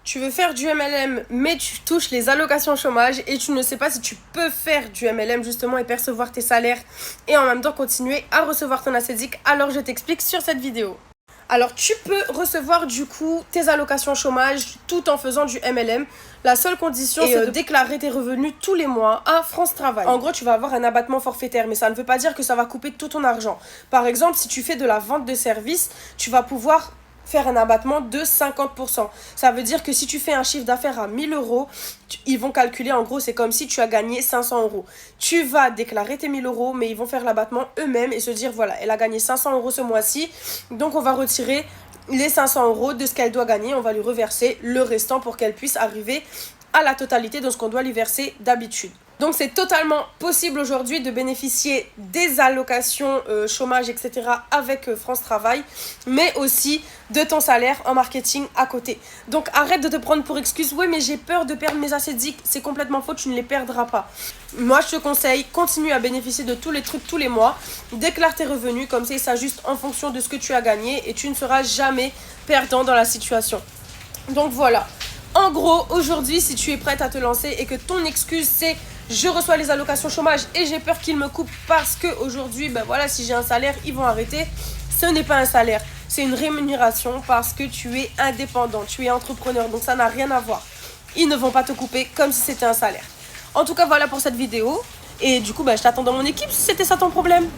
Tu veux faire du MLM, mais tu touches les allocations chômage et tu ne sais pas si tu peux faire du MLM justement et percevoir tes salaires et en même temps continuer à recevoir ton assédic. Alors je t'explique sur cette vidéo. Alors tu peux recevoir du coup tes allocations chômage tout en faisant du MLM. La seule condition c'est de déclarer tes revenus tous les mois à France Travail. En gros tu vas avoir un abattement forfaitaire, mais ça ne veut pas dire que ça va couper tout ton argent. Par exemple, si tu fais de la vente de services, tu vas pouvoir faire un abattement de 50%. Ça veut dire que si tu fais un chiffre d'affaires à 1000 euros, ils vont calculer, en gros, c'est comme si tu as gagné 500 euros. Tu vas déclarer tes 1000 euros, mais ils vont faire l'abattement eux-mêmes et se dire, voilà, elle a gagné 500 euros ce mois-ci, donc on va retirer les 500 euros de ce qu'elle doit gagner, on va lui reverser le restant pour qu'elle puisse arriver à la totalité de ce qu'on doit lui verser d'habitude. Donc c'est totalement possible aujourd'hui de bénéficier des allocations chômage, etc. avec France Travail, mais aussi de ton salaire en marketing à côté. Donc arrête de te prendre pour excuse, oui mais j'ai peur de perdre mes assédics, c'est complètement faux, tu ne les perdras pas. Moi je te conseille, continue à bénéficier de tous les trucs tous les mois, déclare tes revenus, comme ça ils s'ajustent en fonction de ce que tu as gagné et tu ne seras jamais perdant dans la situation. Donc voilà. En gros, aujourd'hui, si tu es prête à te lancer et que ton excuse c'est je reçois les allocations chômage et j'ai peur qu'ils me coupent parce que aujourd'hui, ben voilà, si j'ai un salaire, ils vont arrêter. Ce n'est pas un salaire, c'est une rémunération parce que tu es indépendant, tu es entrepreneur, donc ça n'a rien à voir. Ils ne vont pas te couper comme si c'était un salaire. En tout cas, voilà pour cette vidéo. Et du coup, ben, je t'attends dans mon équipe si c'était ça ton problème.